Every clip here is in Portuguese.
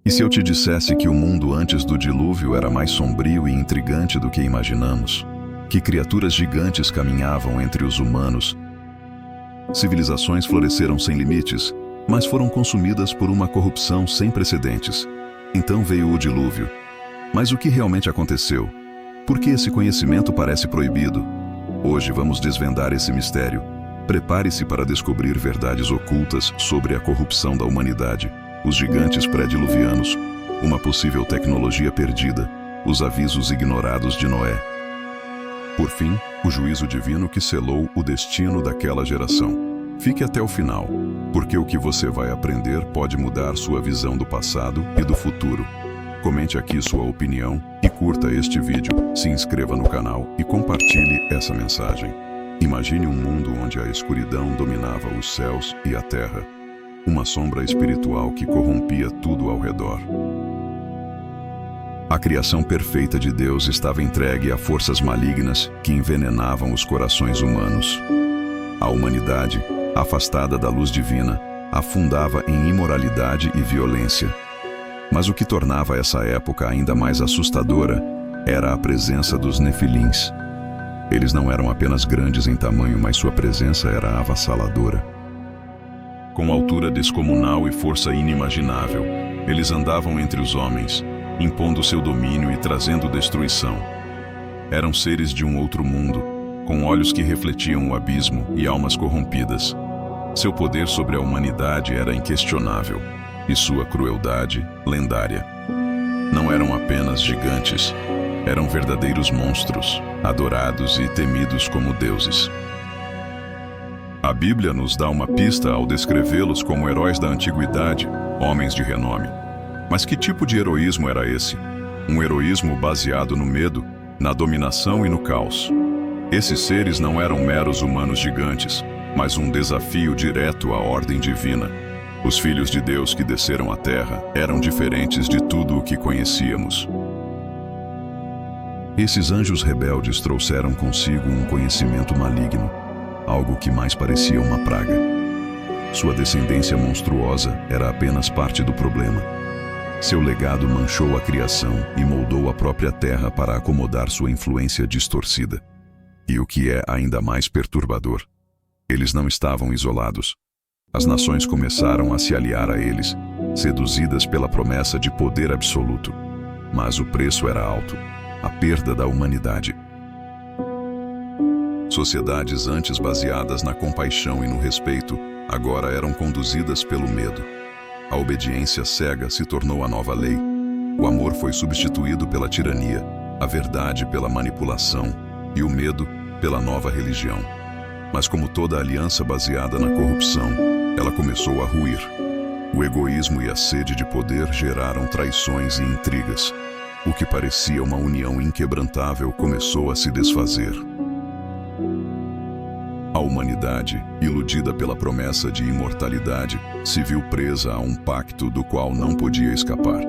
E se eu te dissesse que o mundo antes do dilúvio era mais sombrio e intrigante do que imaginamos? Que criaturas gigantes caminhavam entre os humanos? Civilizações floresceram sem limites, mas foram consumidas por uma corrupção sem precedentes. Então veio o dilúvio. Mas o que realmente aconteceu? Por que esse conhecimento parece proibido? Hoje vamos desvendar esse mistério. Prepare-se para descobrir verdades ocultas sobre a corrupção da humanidade, os gigantes pré-diluvianos, uma possível tecnologia perdida, os avisos ignorados de Noé. Por fim, o juízo divino que selou o destino daquela geração. Fique até o final, porque o que você vai aprender pode mudar sua visão do passado e do futuro. Comente aqui sua opinião e curta este vídeo, se inscreva no canal e compartilhe essa mensagem. Imagine um mundo onde a escuridão dominava os céus e a terra, uma sombra espiritual que corrompia tudo ao redor. A criação perfeita de Deus estava entregue a forças malignas que envenenavam os corações humanos. A humanidade, afastada da luz divina, afundava em imoralidade e violência. Mas o que tornava essa época ainda mais assustadora era a presença dos nefilins. Eles não eram apenas grandes em tamanho, mas sua presença era avassaladora. Com altura descomunal e força inimaginável, eles andavam entre os homens, impondo seu domínio e trazendo destruição. Eram seres de um outro mundo, com olhos que refletiam o abismo e almas corrompidas. Seu poder sobre a humanidade era inquestionável, e sua crueldade lendária. Não eram apenas gigantes, eram verdadeiros monstros, adorados e temidos como deuses. A Bíblia nos dá uma pista ao descrevê-los como heróis da antiguidade, homens de renome. Mas que tipo de heroísmo era esse? Um heroísmo baseado no medo, na dominação e no caos. Esses seres não eram meros humanos gigantes, mas um desafio direto à ordem divina. Os filhos de Deus que desceram à terra eram diferentes de tudo o que conhecíamos. Esses anjos rebeldes trouxeram consigo um conhecimento maligno, algo que mais parecia uma praga. Sua descendência monstruosa era apenas parte do problema. Seu legado manchou a criação e moldou a própria terra para acomodar sua influência distorcida. E o que é ainda mais perturbador, eles não estavam isolados. As nações começaram a se aliar a eles, seduzidas pela promessa de poder absoluto. Mas o preço era alto, a perda da humanidade. Sociedades antes baseadas na compaixão e no respeito, agora eram conduzidas pelo medo. A obediência cega se tornou a nova lei. O amor foi substituído pela tirania, a verdade pela manipulação e o medo pela nova religião. Mas como toda aliança baseada na corrupção, ela começou a ruir. O egoísmo e a sede de poder geraram traições e intrigas. O que parecia uma união inquebrantável começou a se desfazer. A humanidade, iludida pela promessa de imortalidade, se viu presa a um pacto do qual não podia escapar.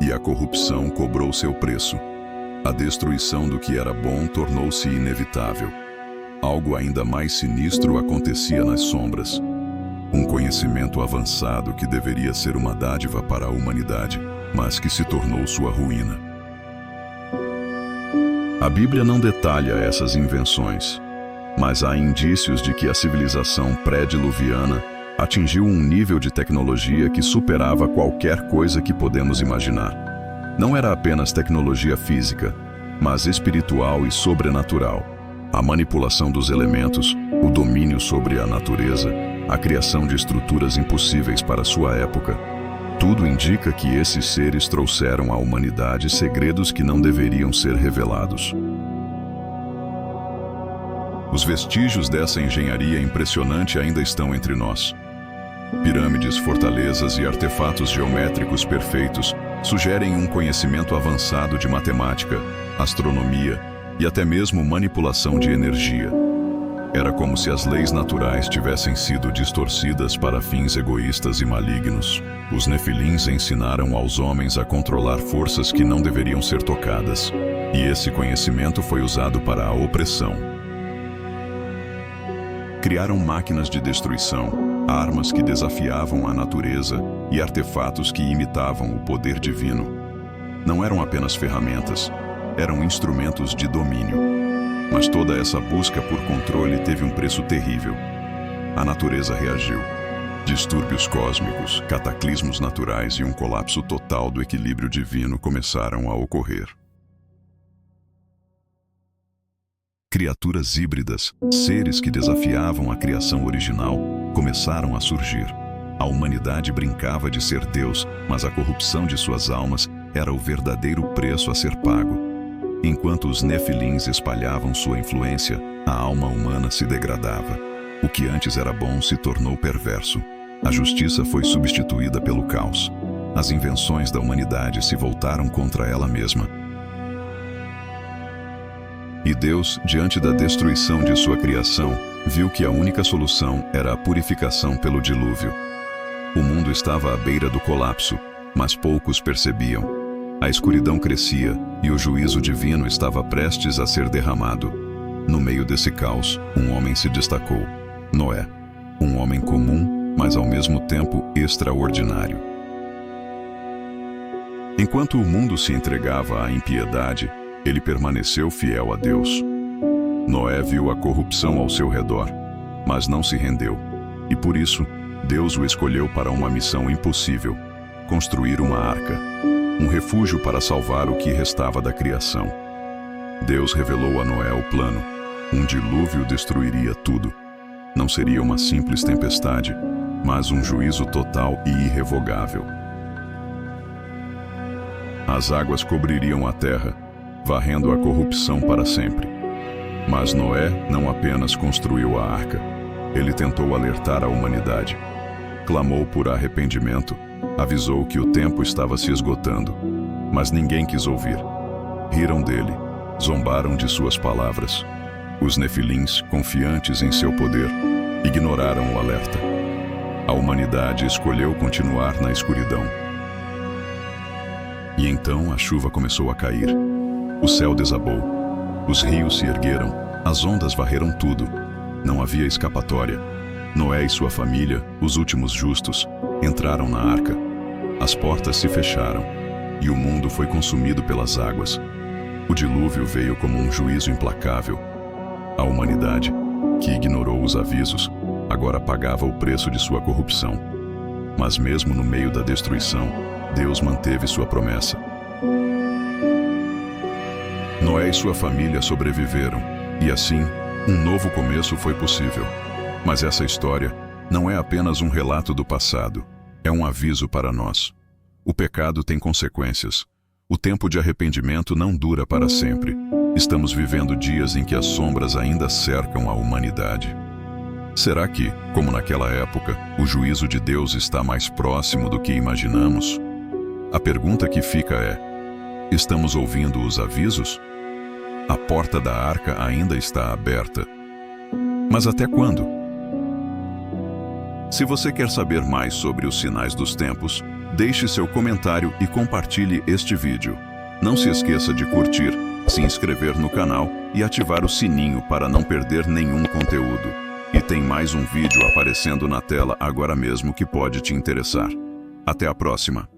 E a corrupção cobrou seu preço. A destruição do que era bom tornou-se inevitável. Algo ainda mais sinistro acontecia nas sombras. Um conhecimento avançado que deveria ser uma dádiva para a humanidade, mas que se tornou sua ruína. A Bíblia não detalha essas invenções, mas há indícios de que a civilização pré-diluviana atingiu um nível de tecnologia que superava qualquer coisa que podemos imaginar. Não era apenas tecnologia física, mas espiritual e sobrenatural. A manipulação dos elementos, o domínio sobre a natureza, a criação de estruturas impossíveis para sua época. Tudo indica que esses seres trouxeram à humanidade segredos que não deveriam ser revelados. Os vestígios dessa engenharia impressionante ainda estão entre nós. Pirâmides, fortalezas e artefatos geométricos perfeitos sugerem um conhecimento avançado de matemática, astronomia e até mesmo manipulação de energia. Era como se as leis naturais tivessem sido distorcidas para fins egoístas e malignos. Os nefilins ensinaram aos homens a controlar forças que não deveriam ser tocadas, e esse conhecimento foi usado para a opressão. Criaram máquinas de destruição, armas que desafiavam a natureza e artefatos que imitavam o poder divino. Não eram apenas ferramentas, eram instrumentos de domínio. Mas toda essa busca por controle teve um preço terrível. A natureza reagiu. Distúrbios cósmicos, cataclismos naturais e um colapso total do equilíbrio divino começaram a ocorrer. Criaturas híbridas, seres que desafiavam a criação original, começaram a surgir. A humanidade brincava de ser Deus, mas a corrupção de suas almas era o verdadeiro preço a ser pago. Enquanto os nefilins espalhavam sua influência, a alma humana se degradava. O que antes era bom se tornou perverso. A justiça foi substituída pelo caos. As invenções da humanidade se voltaram contra ela mesma. E Deus, diante da destruição de sua criação, viu que a única solução era a purificação pelo dilúvio. O mundo estava à beira do colapso, mas poucos percebiam. A escuridão crescia e o juízo divino estava prestes a ser derramado. No meio desse caos, um homem se destacou: Noé. Um homem comum, mas ao mesmo tempo extraordinário. Enquanto o mundo se entregava à impiedade, ele permaneceu fiel a Deus. Noé viu a corrupção ao seu redor, mas não se rendeu. E por isso, Deus o escolheu para uma missão impossível: construir uma arca, um refúgio para salvar o que restava da criação. Deus revelou a Noé o plano: um dilúvio destruiria tudo. Não seria uma simples tempestade, mas um juízo total e irrevogável. As águas cobririam a terra, varrendo a corrupção para sempre. Mas Noé não apenas construiu a arca, ele tentou alertar a humanidade. Clamou por arrependimento, avisou que o tempo estava se esgotando, mas ninguém quis ouvir. Riram dele, zombaram de suas palavras. Os nefilins, confiantes em seu poder, ignoraram o alerta. A humanidade escolheu continuar na escuridão. E então a chuva começou a cair. O céu desabou. Os rios se ergueram. As ondas varreram tudo. Não havia escapatória. Noé e sua família, os últimos justos, entraram na arca. As portas se fecharam e o mundo foi consumido pelas águas. O dilúvio veio como um juízo implacável. A humanidade, que ignorou os avisos, agora pagava o preço de sua corrupção. Mas mesmo no meio da destruição, Deus manteve sua promessa. Noé e sua família sobreviveram, e assim, um novo começo foi possível. Mas essa história não é apenas um relato do passado, é um aviso para nós. O pecado tem consequências. O tempo de arrependimento não dura para sempre. Estamos vivendo dias em que as sombras ainda cercam a humanidade. Será que, como naquela época, o juízo de Deus está mais próximo do que imaginamos? A pergunta que fica é: estamos ouvindo os avisos? A porta da arca ainda está aberta. Mas até quando? Se você quer saber mais sobre os sinais dos tempos, deixe seu comentário e compartilhe este vídeo. Não se esqueça de curtir, se inscrever no canal e ativar o sininho para não perder nenhum conteúdo. E tem mais um vídeo aparecendo na tela agora mesmo que pode te interessar. Até a próxima!